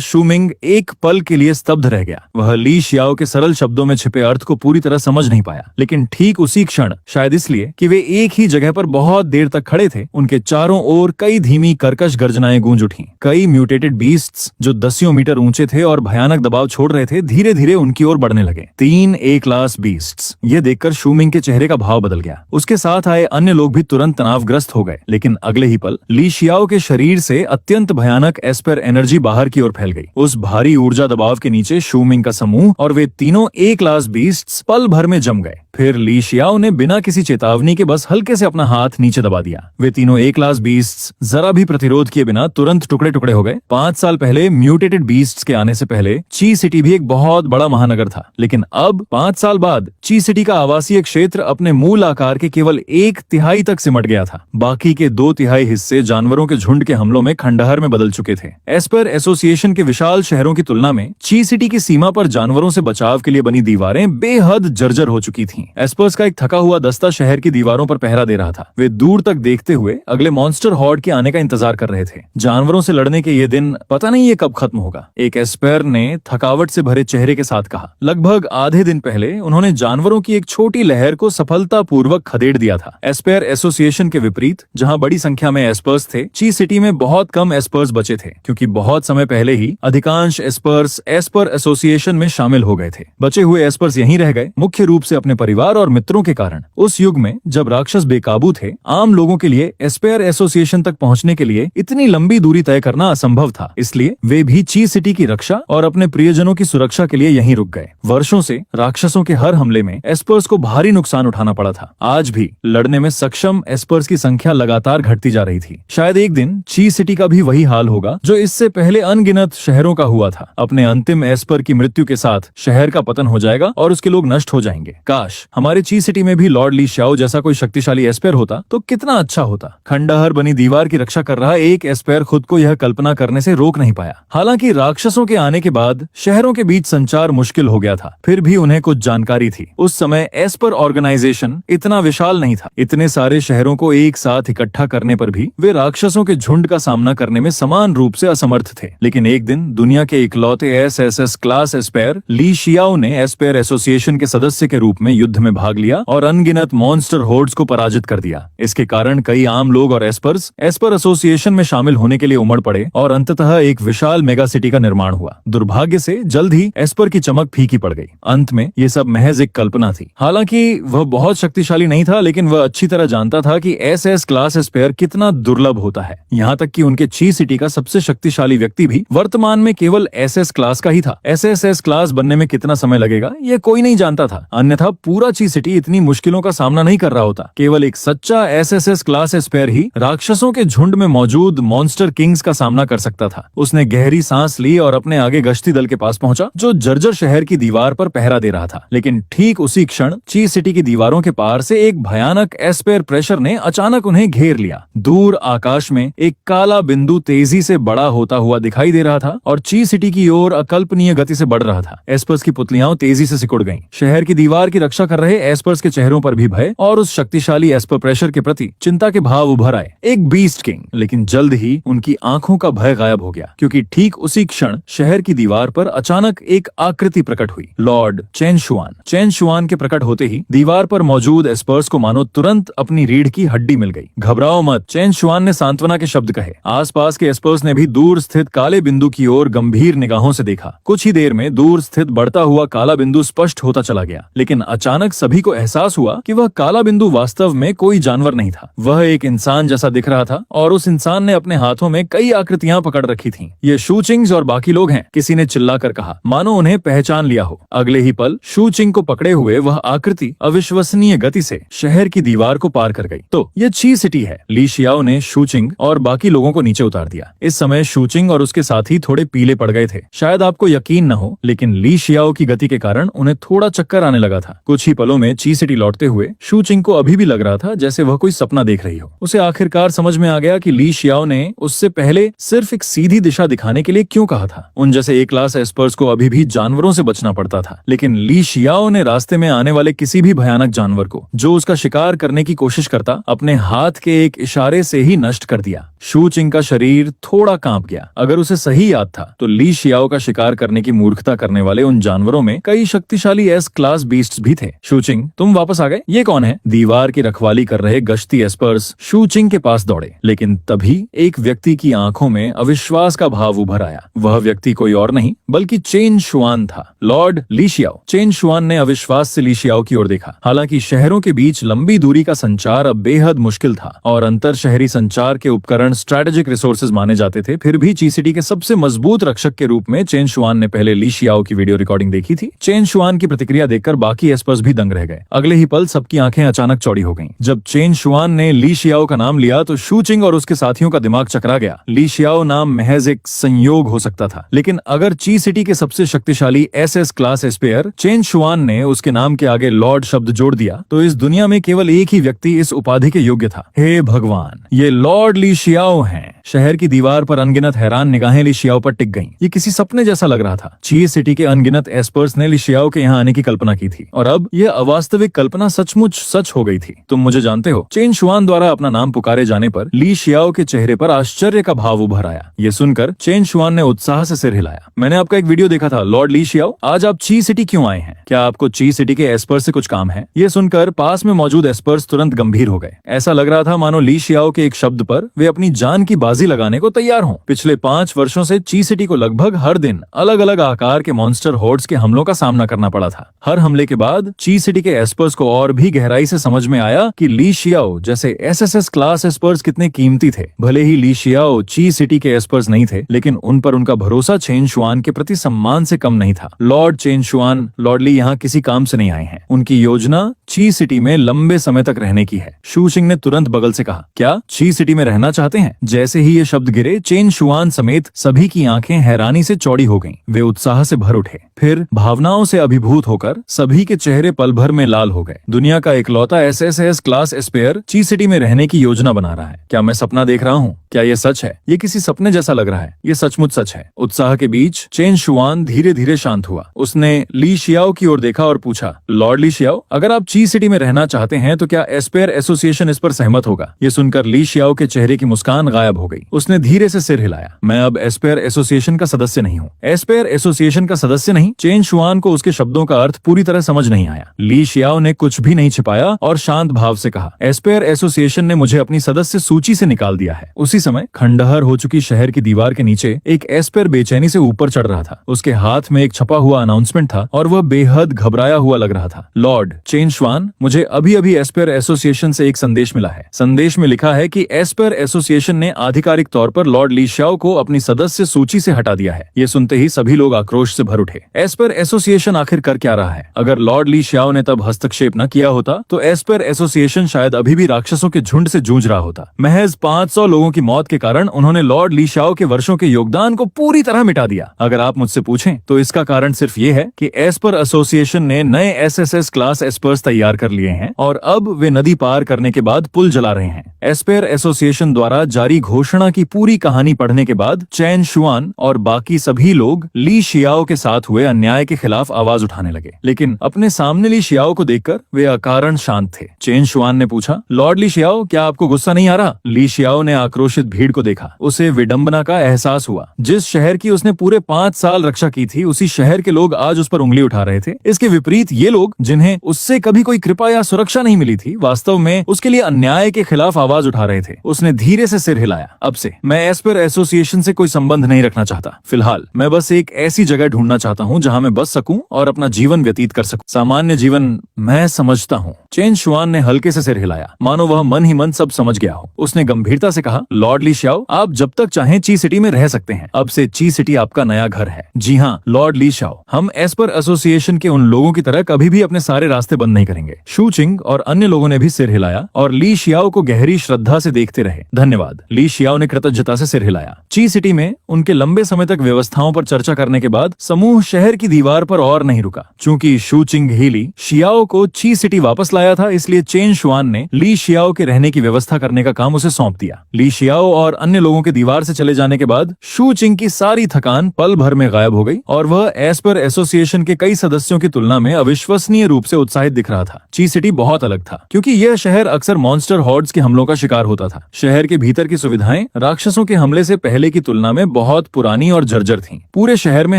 शूमिंग एक पल के लिए स्तब्ध रह गया। वह ली शियाओ के सरल शब्दों में छिपे अर्थ को पूरी तरह समझ नहीं पाया, लेकिन ठीक उसी क्षण, शायद इसलिए कि वे एक ही जगह पर बहुत देर तक खड़े थे, उनके चारों ओर कई धीमी कर्कश गर्जनाएं गूंज उठी। कई म्यूटेटेड बीस्ट्स जो दसियों मीटर ऊंचे थे और भयानक दबाव छोड़ रहे थे, धीरे धीरे उनकी ओर बढ़ने लगे। 3 ए क्लास बीस्ट्स। ये देखकर शूमिंग के चेहरे का भाव बदल गया। उसके साथ आए अन्य लोग भी तुरंत तनावग्रस्त हो गए, लेकिन अगले ही पल ली शियाओ के शरीर से अत्यंत भयानक एस्पेयर एनर्जी बाहर की ओर फैल गई। उस भारी ऊर्जा दबाव के नीचे शूमिंग का समूह और वे तीनों ए क्लास बीस्ट्स पल भर में जम गए। फिर ली शियाओ ने बिना किसी चेतावनी के बस हल्के से अपना हाथ नीचे दबा दिया। वे तीनों ए क्लास बीस्ट्स जरा भी प्रतिरोध किए बिना तुरंत टुकड़े टुकड़े हो गए। 5 साल पहले म्यूटेटेड बीस्ट्स के आने से पहले ची सिटी भी एक बहुत बड़ा महानगर था, लेकिन अब 5 साल बाद ची सिटी का आवासीय क्षेत्र अपने मूल आकार के केवल 1/3 तक सिमट गया था। बाकी के 2/3 हिस्से जानवरों के झुंड के हमलों में खंडहर में बदल चुके थे। एस्पेयर एसोसिएशन के विशाल शहरों की तुलना में ची सिटी की सीमा पर जानवरों से बचाव के लिए बनी दीवारें बेहद जर्जर हो चुकी थीं। एस्पर्स का एक थका हुआ दस्ता शहर की दीवारों पर पहरा दे रहा था। वे दूर तक देखते हुए अगले मॉन्स्टर हॉर्ड के आने का इंतजार कर रहे थे। जानवरों से लड़ने के ये दिन पता नहीं ये कब खत्म होगा, एक एस्पेयर ने थकावट से भरे चेहरे के साथ कहा। लगभग आधे दिन पहले उन्होंने जानवरों की एक छोटी लहर को सफलतापूर्वक खदेड़ दिया था। एस्पेयर एसोसिएशन के विपरीत, जहां बड़ी संख्या में एस्पर्स थे, ची सिटी में बहुत कम एस्पर्स बचे थे, क्योंकि बहुत समय पहले ही अधिकांश एस्पर्स एस्पर एसोसिएशन में शामिल हो गए थे। बचे हुए एस्पर्स यहीं रह गए, मुख्य रूप से अपने परिवार और मित्रों के कारण। उस युग में जब राक्षस बेकाबू थे, आम लोगों के लिए एस्पेयर एसोसिएशन तक पहुंचने के लिए इतनी लंबी दूरी तय करना असंभव था, इसलिए वे भी ची सिटी की रक्षा और अपने प्रियजनों की सुरक्षा के लिए यहीं रुक गए। वर्षों से राक्षसों के हर हमले में एस्पर्स को भारी नुकसान उठाना पड़ा था। आज भी लड़ने में सक्षम एस्पर्स की संख्या लगातार घटती जा रही थी। शायद एक दिन ची सिटी का भी वही हाल होगा जो इससे पहले अनगिनत शहरों का हुआ था। अपने अंतिम एस्पर की मृत्यु के साथ शहर का पतन हो जाएगा और उसके लोग नष्ट हो जाएंगे। काश हमारे ची सिटी में भी लॉर्ड ली शियाओ जैसा कोई शक्तिशाली एस्पेयर होता तो कितना अच्छा होता। खंडहर बनी दीवार की रक्षा कर रहा एक एस्पेयर खुद को यह कल्पना करने से रोक नहीं पाया। हालांकि राक्षसों के आने के बाद शहरों के बीच संचार मुश्किल हो गया था, फिर भी उन्हें कुछ जानकारी थी। उस समय एस्पर ऑर्गेनाइजेशन इतना विशाल नहीं था। इतने सारे शहरों को एक साथ इकट्ठा करने पर भी वे राक्षसों के झुंड का सामना करने में समान रूप से असमर्थ थे। लेकिन एक दिन दुनिया के इकलौते एसएसएस क्लास एस्पेयर ली शियाओ ने एस्पेयर एसोसिएशन के सदस्य के रूप में युद्ध में भाग लिया और अनगिनत मॉन्स्टर होर्ड्स को पराजित कर दिया। इसके कारण कई आम लोग और एस्पर्स एस्पर एसोसिएशन में शामिल होने के लिए उमड़ पड़े और अंततः एक विशाल मेगा सिटी का निर्माण हुआ। दुर्भाग्य से जल्द ही एस्पर की चमक फीकी पड़ गई। अंत में ये सब महज एक कल्पना थी। हालांकि वह बहुत शक्तिशाली नहीं था, लेकिन वह अच्छी तरह जानता था कि एसएस क्लास एस्पेयर कितना दुर्लभ होता है। यहाँ तक कि उनके ची सिटी का सबसे शक्तिशाली व्यक्ति भी वर्तमान में केवल एसएस क्लास का ही था। एसएसएस क्लास बनने में कितना समय लगेगा ये कोई नहीं जानता था, अन्यथा पूरा ची सिटी इतनी मुश्किलों का सामना नहीं कर रहा होता। केवल एक सच्चा एसएसएस क्लास एस्पेयर ही राक्षसों के झुंड में मौजूद मॉन्स्टर किंग्स का सामना कर सकता था। उसने गहरी सांस ली और अपने आगे गश्ती दल के पास पहुंचा, जो जर्जर शहर की दीवार पर पहरा दे रहा था। लेकिन ठीक उसी क्षण ची सिटी की दीवारों के पार से एक भयानक एस्पेयर प्रेशर ने अचानक उन्हें घेर लिया। दूर दूर आकाश में एक काला बिंदु तेजी से बड़ा होता हुआ दिखाई दे रहा था और ची सिटी की ओर अकल्पनीय गति से बढ़ रहा था। एस्पर्स की पुतलियां तेजी से सिकुड़ गईं। शहर की दीवार की रक्षा कर रहे एस्पर्स के चेहरों पर भी भय और उस शक्तिशाली एस्पर प्रेशर के प्रति चिंता के भाव उभर आए। एक बीस्ट किंग, लेकिन जल्द ही उनकी आंखों का भय गायब हो गया, क्योंकि ठीक उसी क्षण शहर की दीवार पर अचानक एक आकृति प्रकट हुई। Lord Chen Xuan. Chen Xuan के प्रकट होते ही दीवार पर मौजूद एस्पर्स को मानो तुरंत अपनी रीढ़ की हड्डी मिल गई। घबराओ मत, चेन शुआन ने सांत्वना के शब्द कहे। आसपास के एस्पर्स ने भी दूर स्थित काले बिंदु की ओर गंभीर निगाहों से देखा। कुछ ही देर में दूर स्थित बढ़ता हुआ काला बिंदु स्पष्ट होता चला गया, लेकिन अचानक सभी को एहसास हुआ कि वह काला बिंदु वास्तव में कोई जानवर नहीं था। वह एक इंसान जैसा दिख रहा था और उस इंसान ने अपने हाथों में कई आकृतियां पकड़ रखी थीं। ये शू चिंग्स और बाकी लोग हैं, किसी ने चिल्लाकर कहा, मानो उन्हें पहचान लिया हो। अगले ही पल शू चिंग को पकड़े हुए वह आकृति अविश्वसनीय गति से शहर की दीवार को पार कर गई। तो ये ची सिटी है। ली शियाओ ने शू चिंग और बाकी लोगों को नीचे उतार दिया। इस समय शू चिंग और उसके साथी थोड़े पीले पड़ गए थे। शायद आपको यकीन न हो, लेकिन ली शियाओ की गति के कारण उन्हें थोड़ा चक्कर आने लगा था। कुछ ही पलों में ची सिटी लौटते हुए शू चिंग को अभी भी लग रहा था जैसे वह कोई सपना देख रही हो। उसे आखिरकार समझ में आ गया कि ली शियाओ ने उससे पहले सिर्फ एक सीधी दिशा दिखाने के लिए क्यों कहा था। उन जैसे ए क्लास एस्पर्स को अभी भी जानवरों से बचना पड़ता था, लेकिन ली शियाओ ने रास्ते में आने वाले किसी भी भयानक जानवर को जो उसका शिकार करने की कोशिश करता, अपने हाथ के एक इशारे से ही नष्ट कर दिया। शू चिंग का शरीर थोड़ा कांप गया। अगर उसे सही याद था तो ली शियाओ का शिकार करने की मूर्खता करने वाले उन जानवरों में कई शक्तिशाली एस क्लास बीस्ट्स भी थे। शू चिंग, तुम वापस आ गए? ये कौन है? दीवार की रखवाली कर रहे गश्ती एस्पर्स शू चिंग के पास दौड़े, लेकिन तभी एक व्यक्ति की आंखों में अविश्वास का भाव उभर आया। वह व्यक्ति कोई और नहीं बल्कि चेन शुआन था, लॉर्ड ली शियाओ। चेन शुआन ने अविश्वास से ली शियाओ की ओर देखा। हालांकि शहरों के बीच लंबी दूरी का संचार अब बेहद मुश्किल था और अंतर शहरी संचार के उपकरण स्ट्रेटेजिक रिसोर्सेज माने जाते थे, फिर भी ची सिटी के सबसे मजबूत रक्षक के रूप में चेन शुआन ने पहले ली शियाओ की वीडियो रिकॉर्डिंग देखी थी। चेन शुआन की प्रतिक्रिया देखकर बाकी एस्पर्स भी दंग रह गए। अगले ही पल सबकी आंखें अचानक चौड़ी हो गईं। जब चेन शुआन ने ली शियाओ का नाम लिया तो शू चिंग और उसके साथियों का दिमाग चकरा गया। ली शियाओ नाम महज एक संयोग हो सकता था, लेकिन अगर ची सिटी के सबसे शक्तिशाली एसएस क्लास एस्पेयर चेन शुआन ने उसके नाम के आगे लॉर्ड शब्द जोड़ दिया तो इस दुनिया में केवल एक ही व्यक्ति इस उपाधि के योग्य था। हे भगवान, ये लॉर्ड ली शियाओ हैं। शहर की दीवार पर अनगिनत हैरान निगाहें ली शियाओ पर टिक गईं। ये किसी सपने जैसा लग रहा था। ची सिटी के अनगिनत एस्पर्स ने ली शियाओ के यहाँ आने की कल्पना की थी और अब यह अवास्तविक कल्पना सचमुच सच हो गई थी। तुम मुझे जानते हो। चेन शुआन द्वारा अपना नाम पुकारे जाने पर ली शियाओ के चेहरे पर आश्चर्य का भाव उभर आया। ये सुनकर चेन शुआन ने उत्साह से सिर हिलाया। मैंने आपका एक वीडियो देखा था लॉर्ड ली शियाओ। आज आप ची सिटी क्यों आए हैं? क्या आपको ची सिटी के एस्पर्स से कुछ काम है? ये सुनकर पास में मौजूद एस्पर्स तुरंत गंभीर हो गए। ऐसा लग रहा था मानो ली शियाओ के एक शब्द पर वे अपनी जान की बाजी लगाने को तैयार हों। पिछले 5 वर्षों से ची सिटी को लगभग हर दिन अलग अलग आकार के मॉन्स्टर होर्ड्स के हमलों का सामना करना पड़ा था। हर हमले के बाद ची सिटी के एस्पर्स को और भी गहराई से समझ में आया कि ली शियाओ जैसे एसएसएस क्लास एस्पर्स कितने कीमती थे। भले ही ली शियाओ ची सिटी के एस्पर्स नहीं थे, लेकिन उन पर उनका भरोसा चेन शुआन के प्रति सम्मान से कम नहीं था। लॉर्ड चेन शुआन, लॉर्ड ली यहाँ किसी काम से नहीं आए हैं। उनकी योजना ची सिटी में लंबे समय तक रहने की है। शू चिंग ने तुरंत बगल से कहा, क्या ची सिटी में रहना चाहते हैं? जैसे ही ये शब्द गिरे, चेन शुआन समेत सभी की आंखें हैरानी से चौड़ी हो गईं। वे उत्साह से भर उठे, फिर भावनाओं से अभिभूत होकर सभी के चेहरे पल भर में लाल हो गए। दुनिया का इकलौता एसएसएस क्लास एस्पेयर ची सिटी में रहने की योजना बना रहा है। क्या मैं सपना देख रहा हूँ? क्या ये सच है? ये किसी सपने जैसा लग रहा है। ये सचमुच सच है। उत्साह के बीच चेन शुआन धीरे धीरे शांत हुआ। उसने ली शियाओ की ओर देखा और पूछा, लॉर्ड ली शियाओ, अगर आप ची सिटी में रहना चाहते हैं तो क्या एस्पेयर एसोसिएशन इस पर सहमत होगा? ये सुनकर ली शियाओ के चेहरे की मुस्कान गायब हो गई। उसने धीरे से सिर हिलाया। मैं अब एस्पेयर एसोसिएशन का सदस्य नहीं हूँ। एस्पेयर एसोसिएशन का सदस्य नहीं? चेन शुआन को उसके शब्दों का अर्थ पूरी तरह समझ नहीं आया। ली शियाओ ने कुछ भी नहीं छिपाया और शांत भाव से कहा, एस्पेयर एसोसिएशन ने मुझे अपनी सदस्य सूची से निकाल दिया है। उसी समय खंडहर हो चुकी शहर की दीवार के नीचे एक एस्पेयर बेचैनी से ऊपर चढ़ रहा था। उसके हाथ में एक छपा हुआ अनाउंसमेंट था और वह बेहद घबराया हुआ लग रहा था। लॉर्ड चेन शुआन, मुझे अभी अभी एस्पेयर एसोसिएशन से एक संदेश मिला है। संदेश में लिखा है कि एस्पेयर एसोसिएशन ने आधिकारिक तौर पर लॉर्ड ली शियाओ को अपनी सदस्य सूची से हटा दिया है। ये सुनते ही सभी लोग आक्रोश से भर उठे। एस्पर एसोसिएशन आखिर कर क्या रहा है? अगर लॉर्ड ली शियाओ ने तब हस्तक्षेप न किया होता तो एस्पर एसोसिएशन शायद अभी भी राक्षसों के झुंड से जूझ रहा होता। महज 500 लोगों की मौत के कारण उन्होंने लॉर्ड ली शियाओ के वर्षों के योगदान को पूरी तरह मिटा दिया। अगर आप मुझसे पूछें तो इसका कारण सिर्फ ये है कि एस्पर एसोसिएशन ने नए एसएसएस क्लास एस्पर्स तैयार कर लिए हैं और अब वे नदी पार करने के बाद पुल जला रहे हैं। एस्पर एसोसिएशन द्वारा जारी घोषणा की पूरी कहानी पढ़ने के बाद चैन शुआन और बाकी सभी लोग ली शियाओ के साथ हुए अन्याय के खिलाफ आवाज उठाने लगे, लेकिन अपने सामने ली शियाओ को देखकर वे अकारण शांत थे। चैन शुआन ने पूछा, लॉर्ड ली शियाओ, क्या आपको गुस्सा नहीं आ रहा? ली शियाओ ने आक्रोशित भीड़ को देखा। उसे विडंबना का एहसास हुआ। जिस शहर की उसने पूरे 5 साल रक्षा की थी, उसी शहर के लोग आज उस पर उंगली उठा रहे थे। इसके विपरीत ये लोग, जिन्हें उससे कभी कोई कृपा या सुरक्षा नहीं मिली थी, वास्तव में उसके लिए अन्याय के खिलाफ आवाज उठा रहे थे। उसने धीरे से सिर हिलाया। अब से मैं एस्पर एसोसिएशन से कोई संबंध नहीं रखना चाहता। फिलहाल मैं बस एक ऐसी जगह ढूंढना चाहता हूँ जहाँ मैं बस सकूं और अपना जीवन व्यतीत कर सकूं। सामान्य जीवन मैं समझता हूँ। चेन शुआन ने हल्के से सिर हिलाया, मानो वह मन ही मन सब समझ गया हो। उसने गंभीरता से कहा, लॉर्ड ली शियाओ, आप जब तक चाहें ची सिटी में रह सकते हैं। अब से ची सिटी आपका नया घर है। जी हाँ लॉर्ड ली शियाओ, हम एस्पर एसोसिएशन के उन लोगों की तरह कभी भी अपने सारे रास्ते बंद नहीं करेंगे। शू चिंग और अन्य लोगों ने भी सिर हिलाया और ली शियाओ को गहरी श्रद्धा से देखते रहे। धन्यवाद। ली शियाओ ने कृतज्ञता से सिर हिलाया। ची सिटी में उनके लंबे समय तक व्यवस्थाओं पर चर्चा करने के बाद समूह शहर की दीवार पर और नहीं रुका। चूंकि शू चिंग ही ली शियाओ को ची सिटी वापस लाया था, इसलिए चेन शुआन ने ली शियाओ के रहने की व्यवस्था करने का काम उसे सौंप दिया। ली शियाओ और अन्य लोगों के दीवार से चले जाने के बाद शू चिंग की सारी थकान पल भर में गायब हो गई और वह एस्पर एसोसिएशन के कई सदस्यों की तुलना में अविश्वसनीय रूप से उत्साहित दिख रहा था। ची सिटी बहुत अलग था, क्योंकि यह शहर अक्सर मॉन्स्टर हॉर्ड्स के हमलों का शिकार होता था। शहर के भीतर की सुविधाएं राक्षसों के हमले से पहले की तुलना में बहुत पुरानी और जर्जर थीं। पूरे शहर में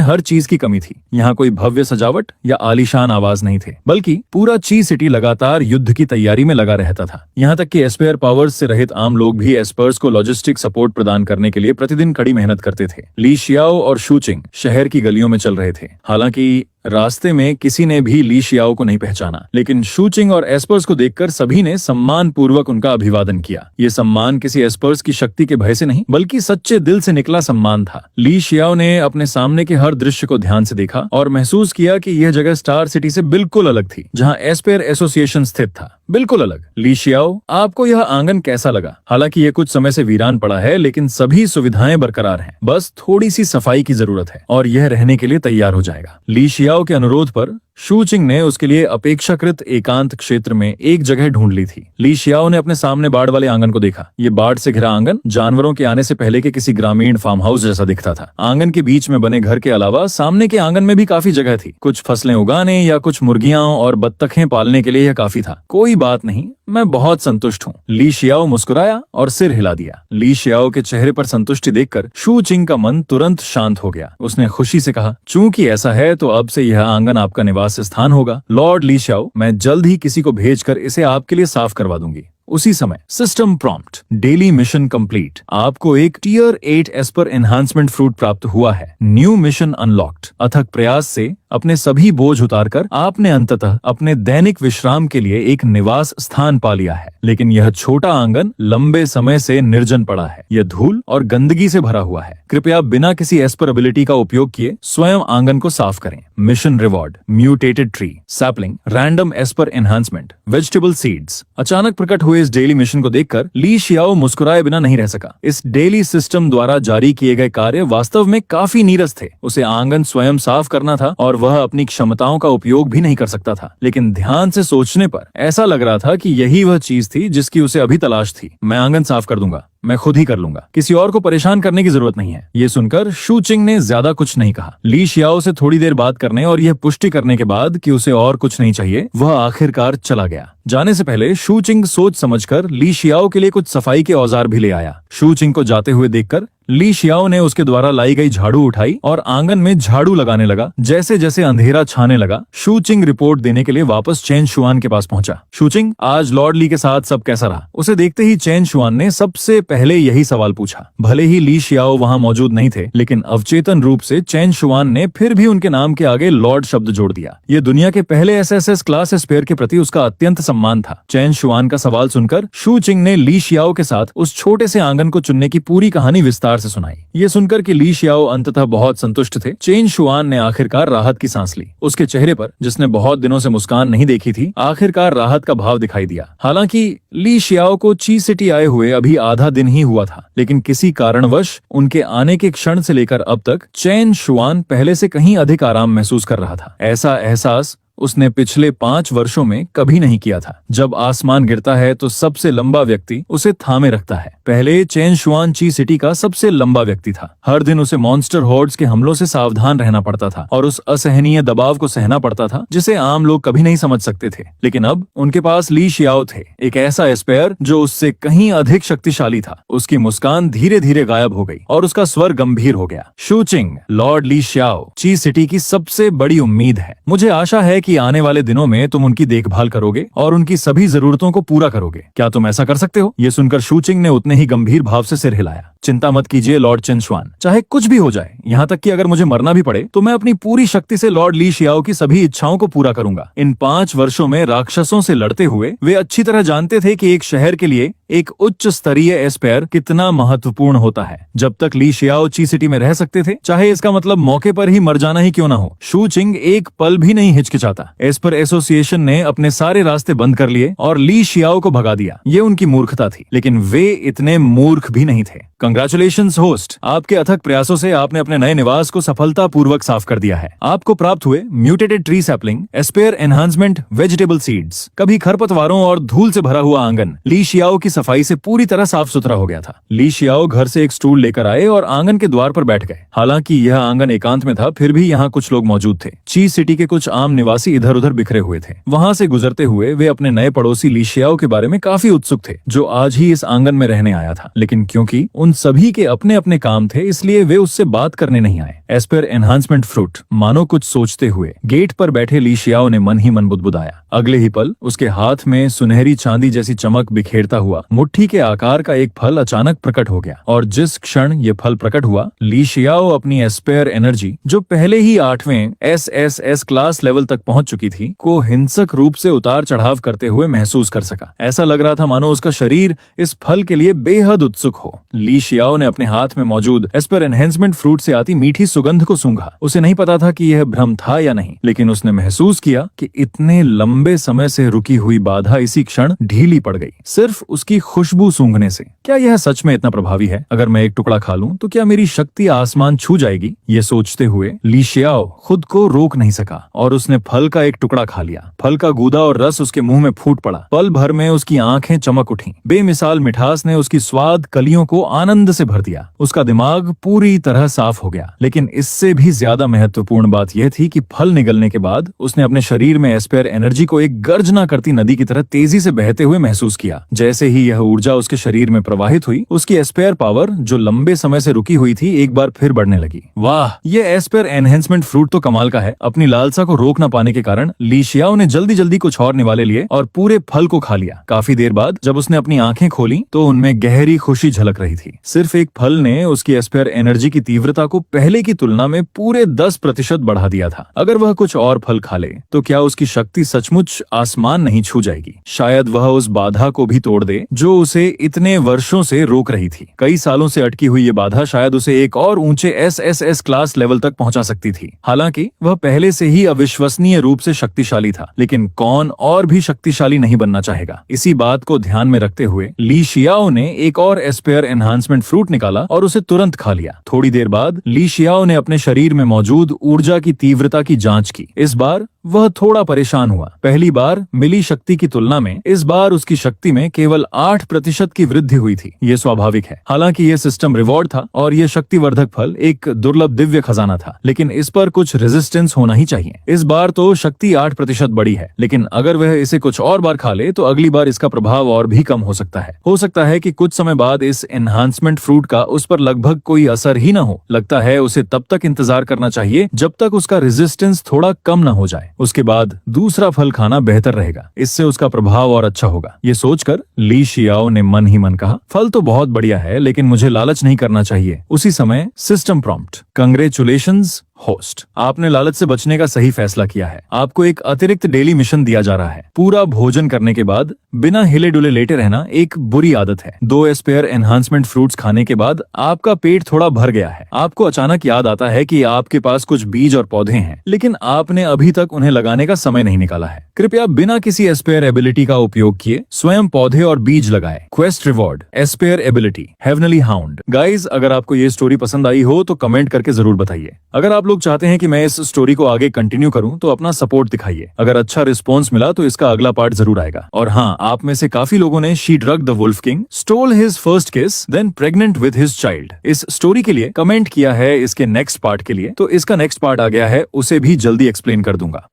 हर चीज की कमी थी। यहाँ कोई भव्य सजावट या आलीशान आवाज नहीं थे, बल्कि पूरा ची सिटी लगातार युद्ध की तैयारी में लगा रहता था। यहाँ तक कि एस्पेयर पावर्स से रहित आम लोग भी एस्पर्स को लॉजिस्टिक सपोर्ट प्रदान करने के लिए प्रतिदिन कड़ी मेहनत करते थे। ली शियाओ और शू चिंग शहर की गलियों में चल रहे थे। हालांकि रास्ते में किसी ने भी ली शियाओ को नहीं पहचाना, लेकिन शू चिंग और एस्पर्स को देखकर सभी ने सम्मान पूर्वक उनका अभिवादन किया। ये सम्मान किसी एस्पर्स की शक्ति के भय से नहीं, बल्कि सच्चे दिल से निकला सम्मान था। ली शियाओ ने अपने सामने के हर दृश्य को ध्यान से देखा और महसूस किया कि यह जगह स्टार सिटी से बिल्कुल अलग थी, जहाँ एस्पेयर एसोसिएशन स्थित था। बिल्कुल अलग। ली शियाओ, आपको यह आंगन कैसा लगा? हालांकि ये कुछ समय से वीरान पड़ा है, लेकिन सभी सुविधाएं बरकरार हैं। बस थोड़ी सी सफाई की जरूरत है और यह रहने के लिए तैयार हो जाएगा। ली शियाओ के अनुरोध पर शू चिंग ने उसके लिए अपेक्षाकृत एकांत क्षेत्र में एक जगह ढूंढ ली थी। ली शियाओ ने अपने सामने बाड़ वाले आंगन को देखा। ये बाड़ से घिरा आंगन जानवरों के आने से पहले के किसी ग्रामीण फार्म हाउस जैसा दिखता था। आंगन के बीच में बने घर के अलावा सामने के आंगन में भी काफी जगह थी। कुछ फसलें उगाने या कुछ मुर्गियां और बत्तखें पालने के लिए यह काफी था। कोई बात नहीं, मैं बहुत संतुष्ट हूँ। ली शियाओ मुस्कुराया और सिर हिला दिया। ली शियाओ के चेहरे पर संतुष्टि देखकर शू चिंग का मन तुरंत शांत हो गया। उसने खुशी से कहा, चूंकि ऐसा है तो अब से यह आंगन आपका निवास स्थान होगा। लॉर्ड ली शियाओ, मैं जल्द ही किसी को भेजकर इसे आपके लिए साफ करवा दूंगी। उसी समय system prompt, daily mission complete. आपको एक टियर 8 एस्पर एनहांसमेंट फ्रूट प्राप्त हुआ है। New mission unlocked. अथक प्रयास से अपने सभी बोझ उतारकर आपने अंततः अपने दैनिक विश्राम के लिए एक निवास स्थान पा लिया है। लेकिन यह छोटा आंगन लंबे समय से निर्जन पड़ा है। यह धूल और गंदगी से भरा हुआ है। कृपया बिना किसी एस्पर एबिलिटी का उपयोग किए स्वयं आंगन को साफ करें। Mission reward, mutated tree, sapling, random Esper enhancement, vegetable seeds. अचानक प्रकट हुए इस डेली मिशन को देखकर ली शियाओ मुस्कुराए बिना नहीं रह सका। इस डेली सिस्टम द्वारा जारी किए गए कार्य वास्तव में काफी नीरस थे। उसे आंगन स्वयं साफ करना था और वह अपनी क्षमताओं का उपयोग भी नहीं कर सकता था। लेकिन ध्यान से सोचने पर ऐसा लग रहा था कि यही वह चीज थी जिसकी उसे अभी तलाश थी। मैं आंगन साफ कर दूंगा, मैं खुद ही कर लूंगा, किसी और को परेशान करने की जरूरत नहीं है। ये सुनकर शू चिंग ने ज्यादा कुछ नहीं कहा। ली शियाओ से थोड़ी देर बात करने और यह पुष्टि करने के बाद कि उसे और कुछ नहीं चाहिए, वह आखिरकार चला गया। जाने से पहले शू चिंग सोच समझकर ली शियाओ के लिए कुछ सफाई के औजार भी ले आया। शू चिंग को जाते हुए देखकर ली शियाओ ने उसके द्वारा लाई गई झाड़ू उठाई और आंगन में झाड़ू लगाने लगा। जैसे जैसे अंधेरा छाने लगा, शू चिंग रिपोर्ट देने के लिए वापस चैन शुआन के पास पहुंचा। शू चिंग, आज लॉर्ड ली के साथ सब कैसा रहा? उसे देखते ही चैन शुआन ने सबसे पहले यही सवाल पूछा। भले ही ली शियाओ वहां मौजूद नहीं थे, लेकिन अवचेतन रूप से चेन शुआन ने फिर भी उनके नाम के आगे लॉर्ड शब्द जोड़ दिया। ये दुनिया के पहले एसएसएस क्लास स्पेयर के प्रति उसका अत्यंत सम्मान था। चेन शुआन का सवाल सुनकर शू चिंग ने ली शियाओ के साथ उस छोटे से आंगन को चुनने की पूरी कहानी विस्तार से सुनाई। ये सुनकर कि ली शियाओ अंततः बहुत संतुष्ट थे, चेन शुआन ने आखिरकार राहत की सांस ली। उसके चेहरे पर, जिसने बहुत दिनों से मुस्कान नहीं देखी थी, आखिरकार राहत का भाव दिखाई दिया। हालांकि ली शियाओ को ची सिटी आए हुए अभी आधा दिन ही हुआ था, लेकिन किसी कारणवश उनके आने के क्षण से लेकर अब तक चेन शुआन पहले से कहीं अधिक आराम महसूस कर रहा था। ऐसा एहसास उसने पिछले 5 वर्षों में कभी नहीं किया था। जब आसमान गिरता है तो सबसे लंबा व्यक्ति उसे थामे रखता है। पहले चेन शुआन ची सिटी का सबसे लंबा व्यक्ति था। हर दिन उसे मॉन्स्टर हॉर्ड्स के हमलों से सावधान रहना पड़ता था और उस असहनीय दबाव को सहना पड़ता था जिसे आम लोग कभी नहीं समझ सकते थे। लेकिन अब उनके पास ली शियाओ थे, एक ऐसा एस्पेयर जो उससे कहीं अधिक शक्तिशाली था। उसकी मुस्कान धीरे धीरे गायब हो गई और उसका स्वर गंभीर हो गया। शू चिंग, लॉर्ड ली शियाओ ची सिटी की सबसे बड़ी उम्मीद है। मुझे आशा है कि आने वाले दिनों में तुम उनकी देखभाल करोगे और उनकी सभी जरूरतों को पूरा करोगे। क्या तुम ऐसा कर सकते हो? ये सुनकर शू चिंग ने उतने ही गंभीर भाव से सिर हिलाया। चिंता मत कीजिए लॉर्ड चेन शुआन, चाहे कुछ भी हो जाए, यहाँ तक कि अगर मुझे मरना भी पड़े तो मैं अपनी पूरी शक्ति से लॉर्ड ली शियाओ की सभी इच्छाओं को पूरा करूंगा। इन 5 वर्षों में राक्षसों से लड़ते हुए वे अच्छी तरह जानते थे कि एक शहर के लिए एक उच्च स्तरीय एस्पेयर कितना महत्वपूर्ण होता है। जब तक ली शियाओ ची सिटी में रह सकते थे, चाहे इसका मतलब मौके पर ही मर जाना ही क्यों ना हो, शू चिंग एक पल भी नहीं हिचकिचाता। एस्पर एसोसिएशन ने अपने सारे रास्ते बंद कर लिए और ली शियाओ को भगा दिया। ये उनकी मूर्खता थी, लेकिन वे इतने मूर्ख भी नहीं थे। कंग्रेचुलेशंस होस्ट, आपके अथक प्रयासों से आपने अपने नए निवास को सफलतापूर्वक साफ कर दिया है। आपको प्राप्त हुए mutated tree sapling, aspire enhancement, vegetable seeds, कभी खरपतवारों और धूल से भरा हुआ आंगन ली शियाओ की सफाई से पूरी तरह साफ सुथरा हो गया था। ली शियाओ घर से एक स्टूल लेकर आए और आंगन के द्वार पर बैठ गए। हालांकि यह आंगन एकांत में था, फिर भी यहाँ कुछ लोग मौजूद थे। ची सिटी के कुछ आम निवासी इधर उधर बिखरे हुए थे। वहाँ से गुजरते हुए वे अपने नए पड़ोसी ली शियाओ के बारे में काफी उत्सुक थे, जो आज ही इस आंगन में रहने आया था। लेकिन क्योंकि उन सभी के अपने अपने काम थे, इसलिए वे उससे बात करने नहीं आए। एस्पेयर एनहांसमेंट फ्रूट, मानो कुछ सोचते हुए गेट पर बैठे ली शियाओ ने मन ही मन बुदबुदाया। अगले ही पल उसके हाथ में सुनहरी चांदी जैसी चमक बिखेरता हुआ मुट्ठी के आकार का एक फल अचानक प्रकट हो गया। और जिस क्षण ये फल प्रकट हुआ, ली शियाओ अपनी एस्पेयर एनर्जी, जो पहले ही 8वें एसएसएस क्लास लेवल तक पहुंच चुकी थी, को हिंसक रूप से उतार चढ़ाव करते हुए महसूस कर सका। ऐसा लग रहा था मानो उसका शरीर इस फल के लिए बेहद उत्सुक हो। ली शियाओ ने अपने हाथ में मौजूद एस्पेयर एनहेंसमेंट फ्रूट से आती मीठी सुगंध को सूंघा। उसे नहीं पता था कि यह भ्रम था या नहीं, लेकिन उसने महसूस किया कि इतने लंबे समय से रुकी हुई बाधा इसी क्षण ढीली पड़ गई, सिर्फ उसकी खुशबू सूंघने से। क्या यह सच में इतना प्रभावी है? अगर मैं एक टुकड़ा खा लूं तो क्या मेरी शक्ति आसमान छू जाएगी? ये सोचते हुए ली शियाओ खुद को रोक नहीं सका और उसने फल का एक टुकड़ा खा लिया। फल का गूदा और रस उसके मुंह में फूट पड़ा। पल भर में उसकी आंखें चमक उठी। बेमिसाल मिठास ने उसकी स्वाद कलियों को आनंद से भर दिया। उसका दिमाग पूरी तरह साफ हो गया। लेकिन इससे भी ज्यादा महत्वपूर्ण बात यह थी कि फल निगलने के बाद उसने अपने शरीर में एस्पेयर एनर्जी को एक गर्जना करती नदी की तरह तेजी से बहते हुए महसूस किया। जैसे ही यह ऊर्जा उसके शरीर में प्रवाहित हुई, उसकी एस्पेयर पावर, जो लंबे समय से रुकी हुई थी, एक बार फिर बढ़ने लगी। वाह, ये एस्पेयर एनहेंसमेंट फ्रूट तो कमाल का है। अपनी लालसा को रोक न पाने के कारण ली शियाओ ने जल्दी जल्दी कुछ और निवाले लिए और पूरे फल को खा लिया। काफी देर बाद जब उसने अपनी आंखें खोली तो उनमें गहरी खुशी झलक रही थी। सिर्फ एक फल ने उसकी एस्पेयर एनर्जी की तीव्रता को पहले की तुलना में पूरे 10% बढ़ा दिया था। अगर वह कुछ और फल खा ले तो क्या उसकी शक्ति सचमुच आसमान नहीं छू जाएगी? शायद वह उस बाधा को भी तोड़ दे जो उसे इतने वर्षों से रोक रही थी। कई सालों से अटकी हुई ये बाधा शायद उसे एक और ऊंचे एसएसएस क्लास लेवल तक पहुंचा सकती थी। हालांकि वह पहले से ही अविश्वसनीय रूप से शक्तिशाली था, लेकिन कौन और भी शक्तिशाली नहीं बनना चाहेगा? इसी बात को ध्यान में रखते हुए ली शियाओ ने एक और एस्पेयर एनहांसमेंट फ्रूट निकाला और उसे तुरंत खा लिया। थोड़ी देर बाद ली शियाओ ने अपने शरीर में मौजूद ऊर्जा की तीव्रता की जांच की। इस बार वह थोड़ा परेशान हुआ। पहली बार मिली शक्ति की तुलना में इस बार उसकी शक्ति में केवल 8% की वृद्धि हुई थी। ये स्वाभाविक है। हालांकि ये सिस्टम रिवॉर्ड था और ये शक्तिवर्धक फल एक दुर्लभ दिव्य खजाना था, लेकिन इस पर कुछ रेजिस्टेंस होना ही चाहिए। इस बार तो शक्ति 8% बढ़ी है, लेकिन अगर वह इसे कुछ और बार खा ले तो अगली बार इसका प्रभाव और भी कम हो सकता है। हो सकता है कि कुछ समय बाद इस एनहांसमेंट एनहांसमेंट फ्रूट का उस पर लगभग कोई असर ही ना हो। लगता है उसे तब तक इंतजार करना चाहिए जब तक उसका रेजिस्टेंस थोड़ा कम ना हो जाए। उसके बाद दूसरा फल खाना बेहतर रहेगा, इससे उसका प्रभाव और अच्छा होगा। ये सोचकर ली शियाओ ने मन ही मन कहा, फल तो बहुत बढ़िया है, लेकिन मुझे लालच नहीं करना चाहिए। उसी समय सिस्टम प्रॉम्प्ट, कांग्रेचुलेशंस होस्ट, आपने लालच से बचने का सही फैसला किया है। आपको एक अतिरिक्त डेली मिशन दिया जा रहा है। पूरा भोजन करने के बाद बिना हिले डुले लेटे रहना एक बुरी आदत है। 2 एस्पेयर एनहांसमेंट फ्रूट्स खाने के बाद आपका पेट थोड़ा भर गया है। आपको अचानक याद आता है कि आपके पास कुछ बीज और पौधे हैं, लेकिन आपने अभी तक उन्हें लगाने का समय नहीं निकाला है। कृपया बिना किसी एस्पेयर एबिलिटी का उपयोग किए स्वयं पौधे और बीज लगाए। Quest reward, aspire ability, heavenly hound. Guys, अगर आपको ये स्टोरी पसंद आई हो तो कमेंट करके जरूर बताइए। अगर आप लोग चाहते हैं कि मैं इस स्टोरी को आगे कंटिन्यू करूं तो अपना सपोर्ट दिखाइए। अगर अच्छा रिस्पॉन्स मिला तो इसका अगला पार्ट जरूर आएगा। और हाँ, आप में से काफी लोगों ने she drug the wolf king, stole his first kiss, then pregnant with his child इस स्टोरी के लिए कमेंट किया है इसके नेक्स्ट पार्ट के लिए। तो इसका नेक्स्ट पार्ट आ गया है, उसे भी जल्दी एक्सप्लेन कर दूंगा।